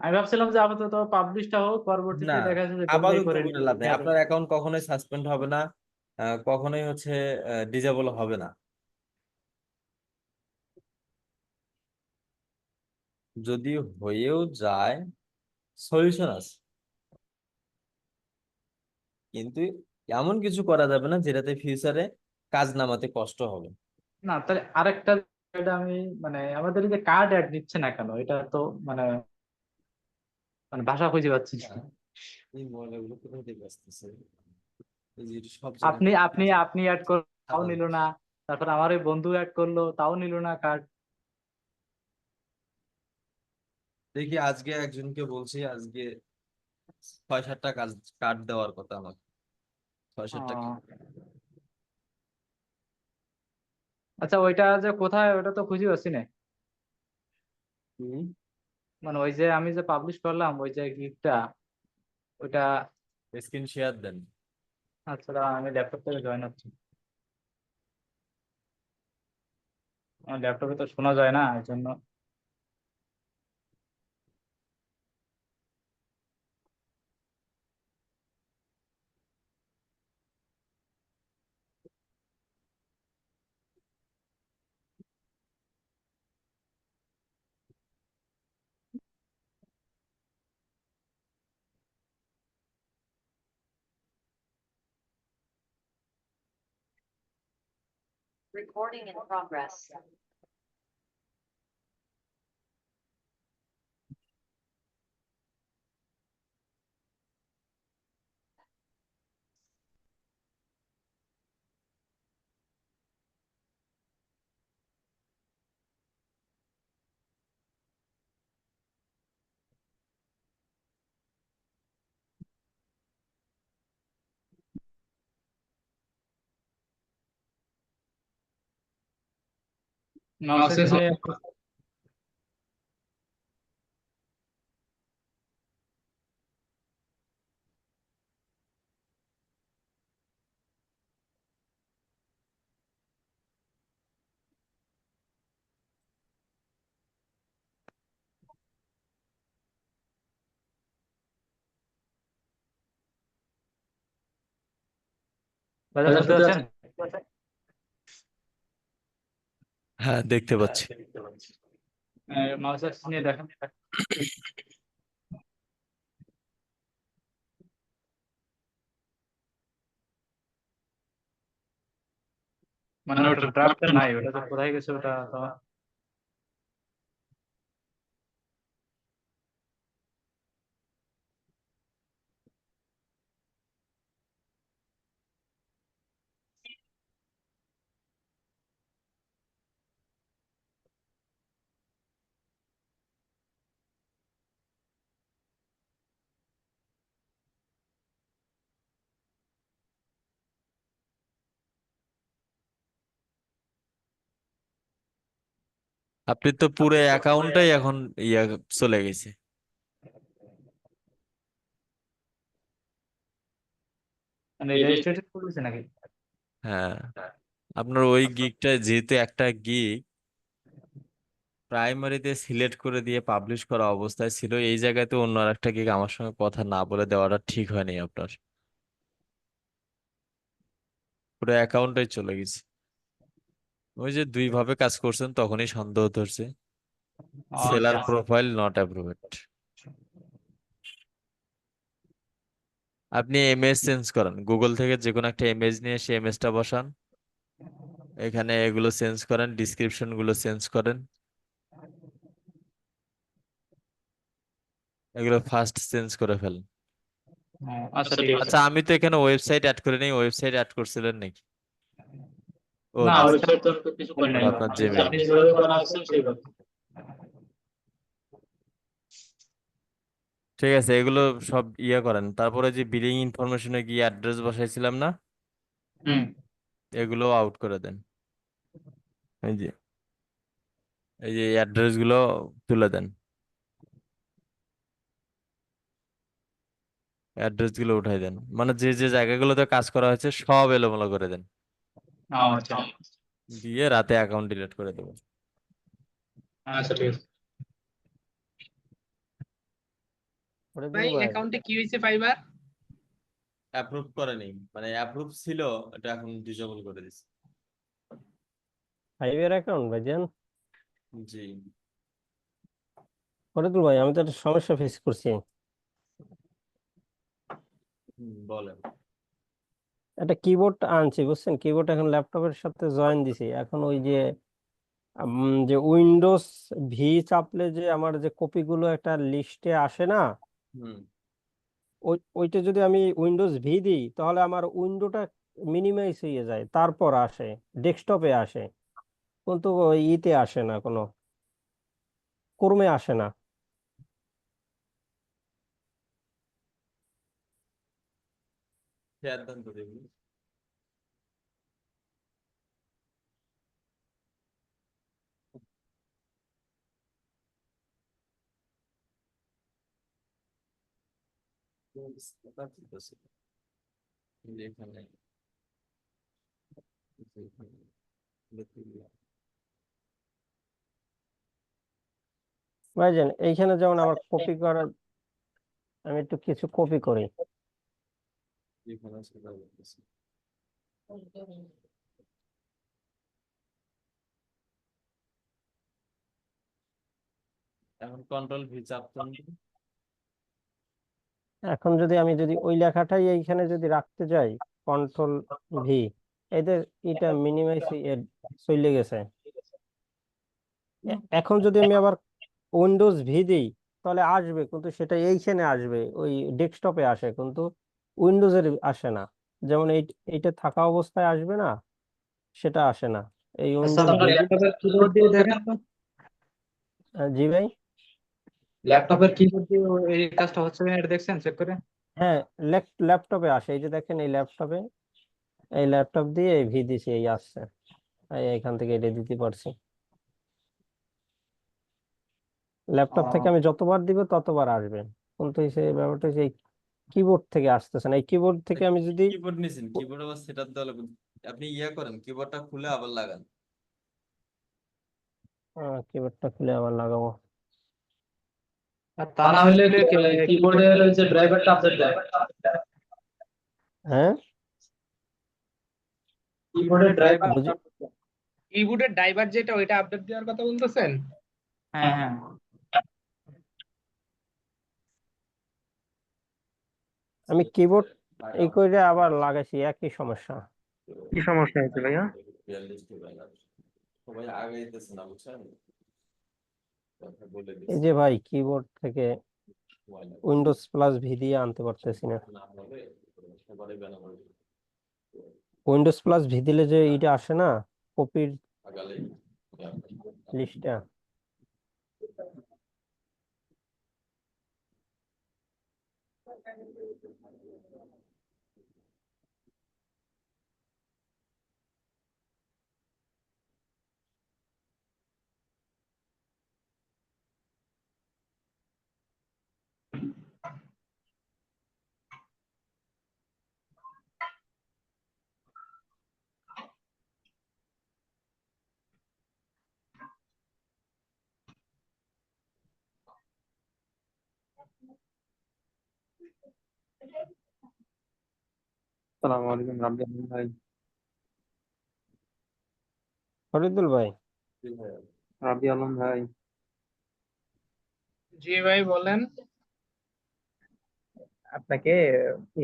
আমি ভাবছিলাম যে আপাতত পাবলিশটা হোক, পরবর্তীতে না, দেখা যাচ্ছে যে ভেরিফাই আপাতত করে করে লাভ নেই, নেওয়া আপনার যাবে। অ্যাকাউন্ট কখনোই সাসপেন্ড হবে না, কখনোই ডিজেবল হবে না। যদি হয়েও যায় সলিউশন আছে, কিন্তু এমন কিছু করা যাবে না যেটাতে ফিউচারে কাজ নামাতে কষ্ট হবে। না তাহলে আরেকটা, এটা আমি মানে আমাদের এই যে কার্ড অ্যাড নিচ্ছে না কেন, এটা তো মানে মানে ভাষা খুঁজে পাচ্ছি না। এই ময়লাগুলো কোথায় থেকে আসতেছে? এই যে এটা সব আপনি জায়গায় আপনি আপনি অ্যাড করলেন তাও ছাতা নিল দিচ্ছে। না, তারপর আমার ওই বন্ধু অ্যাড করলো তাও নিল না কার্ড। দেখি আজকে একজনকে বলছি, আজকে 6-7টা কাজ কার্ড দেওয়ার কথা আমার, 6-7টা। আচ্ছা ওইটা যে কোথায়, ওটা তো খুঁজে পাচ্ছি না। হুম। মানে ওই যে আমি যে পাবলিশ করলাম ওই যে গিফটটা, ওইটা। স্ক্রিন শেয়ার দেন। আচ্ছা দাঁড়ান, আমি ল্যাপটপ থেকে জয়েন হচ্ছি। আমার ল্যাপটপে তো শোনা যায় না এই জন্য। Recording in progress. মাউসের নিয়ে দাদা শুনতে পাচ্ছেন? হ্যাঁ, দেখতে পাচ্ছি। মাউসের নিয়ে দেখেন। মানে ওটা ড্রাফটে নাই, ওটা তো কোথায় গেছে ওটা তো। আপনি তো পুরো অ্যাকাউন্টটাই এখন ইয়া চলে গেছে। মানে রেজিস্ট্রেশন করেছে নাকি? হ্যাঁ, আপনার ওই গিগটা যেহেতু একটা গিগ প্রাইমারিতে সিলেক্ট করে দিয়ে পাবলিশ করা অবস্থায় ছিল, এই জায়গাতে অন্য আরেকটা গিগ আমার সঙ্গে কথা না বলে দেওয়াটা ঠিক হয়নি আপনার, পুরো অ্যাকাউন্টটাই চলে গেছে। ওই যে 2 ভাবে কাজ করছেন তখনই সন্দেহ ধরছে, সেলার আচ্ছা প্রোফাইল নট অ্যাপ্রুভড। আপনি ইমেজ চেঞ্জ করেন, গুগল থেকে যে কোনো একটা ইমেজ নিয়ে সেই ইমেজটা বসান, এখানে এগুলো চেঞ্জ করেন, ডিসক্রিপশন গুলো চেঞ্জ করেন, এগুলো ফার্স্ট চেঞ্জ করে ফেলেন। আচ্ছা ঠিক আছে। আচ্ছা, আমি তো এখানে ওয়েবসাইট অ্যাড করি নাই, ওয়েবসাইট অ্যাড করছিলেন নাকি? ও না, দিছে ওয়েবসাইট তো আমি তো কিছু করি নাই, আপনার জিমেইল। আপনি যেভাবে করা আছে সেইভাবে। ঠিক আছে, এগুলো সব করেন। তারপরে যে বিলিং ইনফরমেশনে গিয়ে অ্যাড্রেস বসাইছিলাম না, হুম। এগুলো আউট করে দেন। এই যে অ্যাড্রেস গুলো তুলে দেন, অ্যাড্রেস গুলো উঠাই দেন, মানে যে যে জায়গাগুলোতে কাজ করা হয়েছে সব এলোমেলো করে দেন, আচ্ছা দিয়ে রাতে অ্যাকাউন্ট ডিলিট করে দেবো। আচ্ছা, ঠিক আছে। ভাই অ্যাকাউন্টে কি হয়েছে ফাইবার? অ্যাপ্রুভ করেনি, মানে অ্যাপ্রুভ ছিল, এটা এখন ডিসেবল করে দিছে। ফাইবার অ্যাকাউন্ট ভাইজান? জি। ফরিদুল ভাই, আমি তো একটা সমস্যা ফেস করছি। বলেন। একটা কিবোর্ড আনছি বুঝছেন, কিবোর্ড এখন ল্যাপটপের সাথে জয়েন দিছি। এখন ওই যে যে উইন্ডোজ ভি চাপলে যে আমার যে কপিগুলো একটা লিস্টে আসে না, হুম। ওইটা যদি আমি উইন্ডোজ ভি দিই তাহলে আমার উইন্ডোটা মিনিমাইজ হয়ে যায়, তারপর আসে ডেস্কটপে আসে, কিন্তু ওই ইতে আসে না, কোনো ক্রমে আসে না। শেয়ার দেন তো দেখি। এখানে ভাইজান এইখানে যেমন আমার কপি করা, আমি একটু কিছু কপি করি। এখানে সেটা বলতেছি। এখন কন্ট্রোল ভি চাপতেন। এখন যদি আমি ওই লেখাটাই এইখানে যদি রাখতে যাই, কন্ট্রোল ভি, এদের এটা মিনিমাইজ চলে গেছে। এখন যদি আমি আবার উইন্ডোজ ভি দিই তাহলে আসবে, কিন্তু সেটা এইখানে আসবে, ওই ডেস্কটপে আসে, কিন্তু উইন্ডোজের আসে না। যেমন এইটা থাকা অবস্থায় আসবে না, সেটা আসে না। এই আচ্ছা, উইন্ডোজ আপনার ভি। ল্যাপটপের কিবোর্ড দিয়ে দেখেন তো, জি ভাই। ল্যাপটপের কিবোর্ড দিয়ে এই কাজটা হচ্ছে কিনা এটা দেখছেন, চেক করে? হ্যাঁ, ল্যাপটপে আসে, এই যে দেখেন এই ল্যাপটপে, এই ল্যাপটপ দিয়ে ভি দিছি, এই আসছে, এখান থেকে এটা দিতে পারছি। ল্যাপটপ থেকে আমি যতবার দিব ততবার আসবে, কিন্তু সেই ব্যাপারটা হচ্ছে এই কিবোর্ড থেকে আসতেছে না। এই কিবোর্ড থেকে আমি যদি কিবোর্ড নিছেন, কিবোর্ড আবার সেটআপ দেওয়া লাগবে। আপনি করেন, কিবোর্ডটা খুলে আবার লাগান। কিবোর্ডটা খুলে আবার লাগাবো। আর তা না হলে কিবোর্ডের যে ড্রাইভারটা আপডেট দেয়, হ্যাঁ, কিবোর্ডের ড্রাইভার। কিবোর্ডের ড্রাইভার যেটা, ওইটা আপডেট দেওয়ার কথা বলতেছেন? হ্যাঁ হ্যাঁ। আমি কিবোর্ড এই করে আবার লাগাইছি, একই সমস্যা। কি সমস্যা হয়েছে ভাইয়া? সবাই আগাইতেছে না, বুঝছেন? কথা বলে এই দিচ্ছি। যে ভাই, কিবোর্ড থেকে উইন্ডোজ প্লাস ভি দিয়ে আনতে পারতেছি না। না হলে সবারই ব্যানার হবে। উইন্ডোজ প্লাস ভি দিলে যে এটা আসে না, কপির আগালে লিস্টটা। আসসালামু আলাইকুম রাব্বি আলম ভাই। ফরিদুল ভাই, রাব্বি আলম ভাই। জি ভাই বলেন। আপনাকে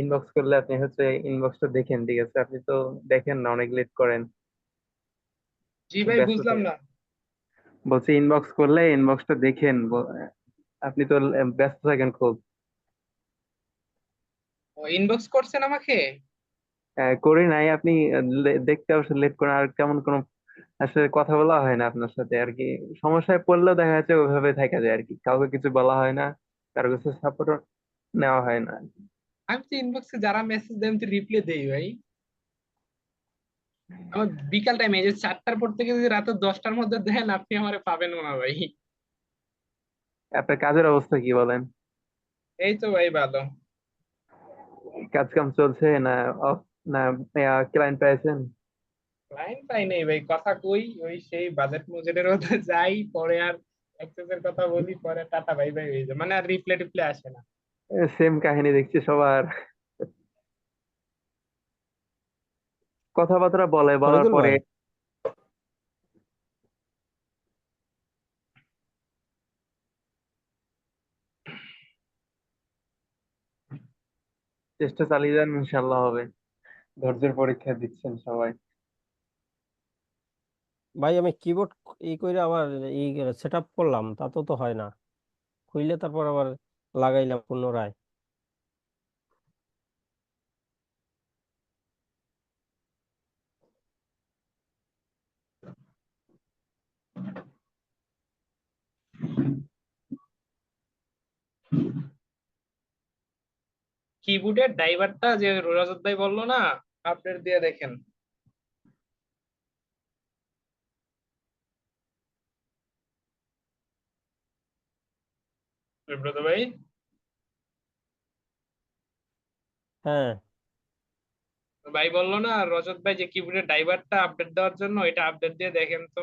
ইনবক্স করলে আপনি হচ্ছে ইনবক্সটা দেখেন, ঠিক আছে? আপনি তো দেখেন না, অনেক লেট করেন। জি ভাই, ব্যস্ত বুঝলাম থাকেন। না। বলছি ইনবক্স করলে ইনবক্সটা দেখেন, আপনি তো ব্যস্ত থাকেন খুব। ইনবক্স করছেন আমাকে? করি নাই। আপনি দেখতে অবশ্য লেট করেন, আর তেমন কোনো আসলে কথা বলা হয় না আপনার সাথে আর কি। সমস্যায় পড়লেও দেখা যাচ্ছে ওইভাবে থাকা যায় আর কি, কাউকে কিছু বলা হয় না, কারো কাছে সাপোর্ট নেওয়া হয় না। আমি তো ইনবক্সে যারা মেসেজ দেয় আমি তো রিপ্লাই দেই ভাই। আমার বিকাল টাইমে এই যে 4টার পর থেকে যদি রাতে 10টার মধ্যে দেন আপনি আমারে পাবেন না ভাই। আপনার কাজের অবস্থা কি বলেন? এই তো ভাই ভালো। কাজ কাম চলছে না? অফ না? ক্লায়েন্ট পেয়েছেন? ক্লায়েন্ট পাই নাই ভাই, কথা কই ওই সেই বাজেট মুজেটের মধ্যে যাই, পরে আর অ্যাক্সেসের কথা বলি, পরে টাটা বাই বাই হয়ে যায়, মানে আর রিপ্লাই টিপ্লাই আসে না। সেম কাহিনী দেখছি সবার। কথাবার্তা বলার ফরিদুল পরে ভাই, চেষ্টা চালিয়ে যান, ইনশাল্লাহ হবে। ধৈর্যের পরীক্ষা দিচ্ছেন সবাই। ভাই আমি কিবোর্ড করে আবার সেট আপ করলাম, তা তো হয় না। খুইলে তারপর আবার লাগাইলাম পুনরায়। কিবোর্ডের ড্রাইভারটা যে রোজাজত ভাই বললো না, আপডেট দিয়ে দেখেন। বিব্রত ভাই, হ্যাঁ, ভাই বললো না রজত ভাই যে কিবোর্ডের ড্রাইভারটা আপডেট দেওয়ার জন্য, এটা আপডেট দিয়ে দেখেন তো।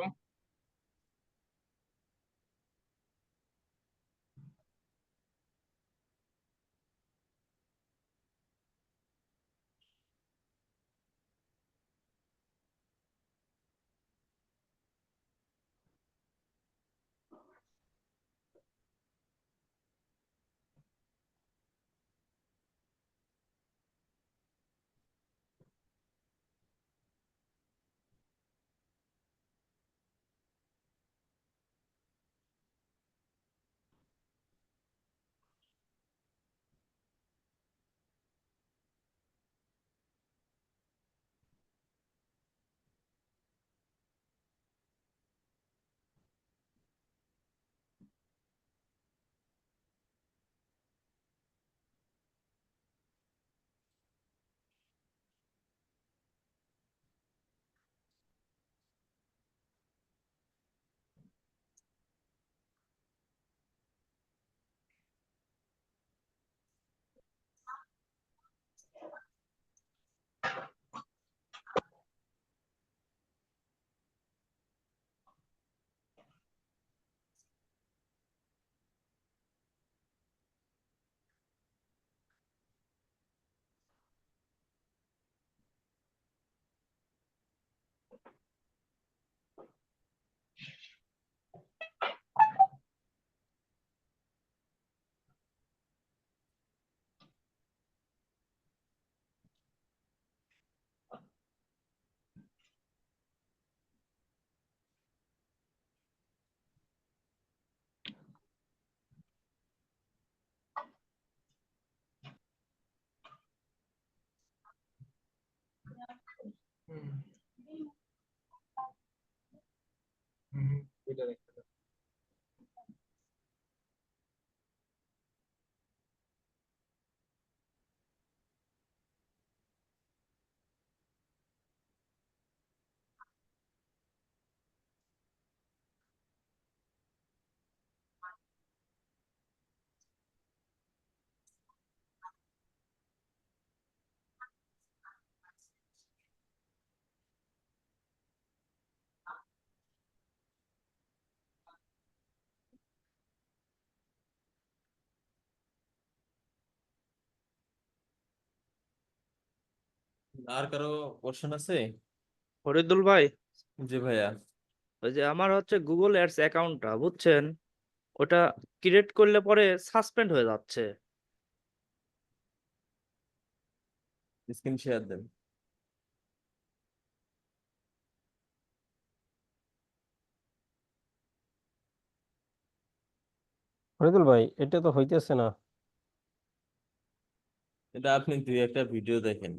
হুম, হুম, বুঝে দেখতে হবে। আর কারো কোশ্চেন আছে? ফরিদুল ভাই, জি ভাইয়া। ওই যে আমার হচ্ছে গুগল অ্যাডস অ্যাকাউন্টটা বুঝছেন, ওটা ক্রিয়েট করলে পরে সাসপেন্ড হয়ে যাচ্ছে। স্ক্রিন শেয়ার দেন। ফরিদুল ভাই, এটা তো হইতেছে না। এটা আপনি দুই একটা ভিডিও দেখেন।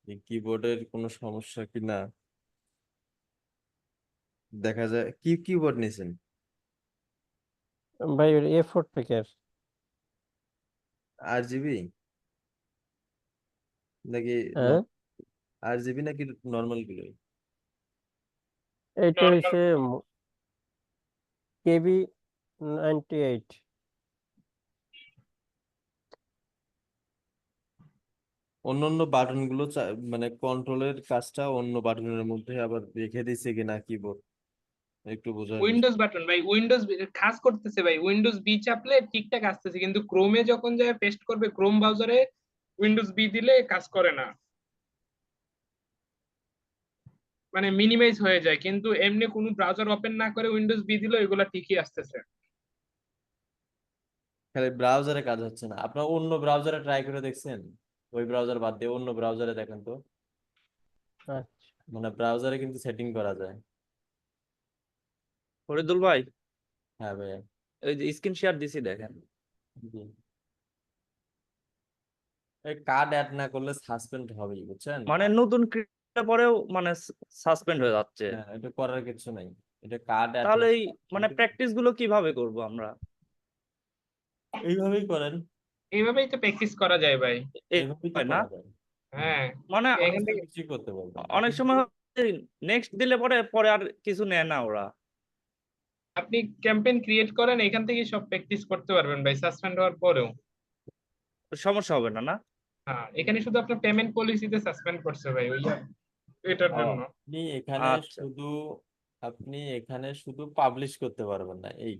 এই কিবোর্ডের কোনো সমস্যা কি না দেখা যায়। কি কিবোর্ড নিয়েছেন? ভাই A4 থেকে RGB নাকি হ্যাঁ RGB নাকি নর্মাল গুলো? এইটা নর্মাল হইছে KB98। অন্যান্য বাটন গুলো মানে কন্ট্রোলের কাজটা অন্য বাটনের মধ্যে আবার রেখে দিছে কিনা কিবোর্ড একটু বোঝার বিষয়। উইন্ডোজ বাটন ভাই, উইন্ডোজ কাজ করতেছে ভাই, উইন্ডোজ বি চাপলে ঠিকঠাক আসতেছে, কিন্তু ক্রোমে যখন যায় পেস্ট করবে ক্রোম ব্রাউজারে উইন্ডোজ বি দিলে কাজ করে না, মানে মিনিমাইজ হয়ে যায়, কিন্তু এমনি কোনো ব্রাউজার ওপেন না করে উইন্ডোজ বি দিলে এগুলা ঠিকই আসতেছে। খালি ব্রাউজারে কাজ হচ্ছে না। আপনার অন্য ব্রাউজারে ট্রাই করে দেখছেন? ওই ব্রাউজার বাদ দিয়ে অন্য ব্রাউজারে দেখেন তো। আচ্ছা মানে ব্রাউজারে কিন্তু সেটিং করা যায়। ফরিদুল ভাই, হ্যাঁ ভাইয়া। ওই যে স্ক্রিন শেয়ার দিছি দেখেন। জি। এই কার্ড অ্যাড না করলে সাসপেন্ড হবেই, বুঝছেন? মানে নতুন ক্রিয়েট পরেও মানে সাসপেন্ড হয়ে যাচ্ছে। হ্যাঁ, এটা করার কিছু নাই। এটা কার্ড অ্যাড তাহলে এই মানে প্র্যাকটিস গুলো কিভাবে করব আমরা? এইভাবেই করেন। এইভাবেই তো প্র্যাকটিস করা যায় ভাই। এইভাবেই তো হয় না? করা যায়। হ্যাঁ, মানে এখান থেকে কিছুই করতে পারবেন। অনেক সময় নেক্সট দিলে পরে পরে আর কিছু নেয় না ওরা। আপনি ক্যাম্পেইন ক্রিয়েট করেন, এখান থেকে সব প্র্যাকটিস করতে পারবেন ভাই, সাসপেন্ড হওয়ার পরেও। সমস্যা হবে না না? হ্যাঁ, এখানে শুধু আপনার পেমেন্ট পলিসিতে সাসপেন্ড করছে ভাই, ওই এটার ও জন্য। আপনি এখানে আচ্ছা, শুধু পাবলিশ করতে পারবেন না এই।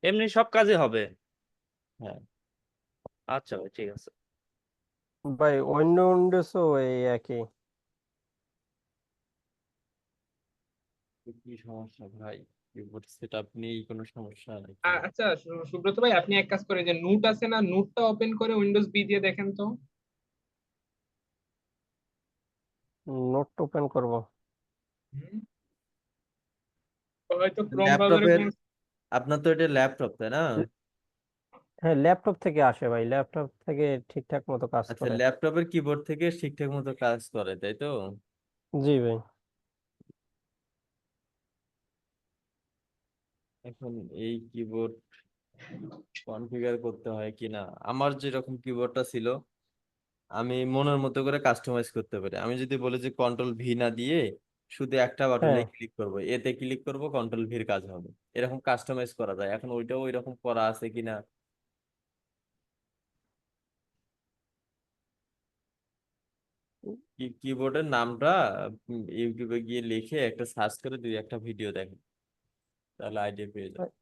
এমনি সব কাজে হবে। হ্যাঁ, আচ্ছা ভাই, ঠিক আছে। ভাই অন্য উইন্ডোজও এই একই। কি সমস্যা ভাই? কিবোর্ড সেটআপ নিয়ে কোনো সমস্যা নাকি? আচ্ছা সুব্রত ভাই, আপনি এক কাজ করে, যে নোট আছে না, নোটটা ওপেন করে উইন্ডোজ বি দিয়ে দেখেন তো। নোট ওপেন করব। হুম, হয়তো ক্রোম ব্রাউজারে ল্যাপটপের আপনার তো এটা ল্যাপটপ তাই না? হ্যাঁ ল্যাপটপ থেকে আসে ভাই, ল্যাপটপ থেকে ঠিকঠাক মতো কাজ আচ্ছা, করে। ল্যাপটপের কিবোর্ড থেকে ঠিকঠাক মতো কাজ করে তাই তো? জি ভাই। এখন এই কিবোর্ড কনফিগার করতে হয় কিনা। আমার যেরকম কিবোর্ডটা ছিল আমি মনের মতো করে কাস্টমাইজ করতে পারি। আমি যদি বলি যে কন্ট্রোল ভি না দিয়ে শুধু একটা বাটনে হ্যাঁ ক্লিক করব, এতে ক্লিক করব, কন্ট্রোল ভির কাজ হবে, এরকম কাস্টমাইজ করা যায়। এখন ওইটাও ওইরকম করা আছে কিনা। কিবোর্ডের নামটা ইউটিউবে গিয়ে লিখে একটা সার্চ করে একটা ভিডিও দেখেন, তাহলে আইডিয়া পেয়ে যাবেন।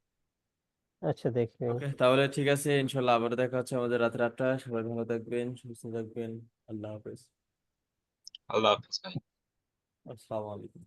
আচ্ছা দেখি। ওকে, তাহলে ঠিক আছে, ইনশাল্লাহ আবার দেখা হচ্ছে আমাদের রাত্রে 8টায়। সবাই ভালো থাকবেন, সুস্থ থাকবেন। আল্লাহ হাফেজ। আল্লাহ হাফেজ ভাই। আসসালামু আলাইকুম।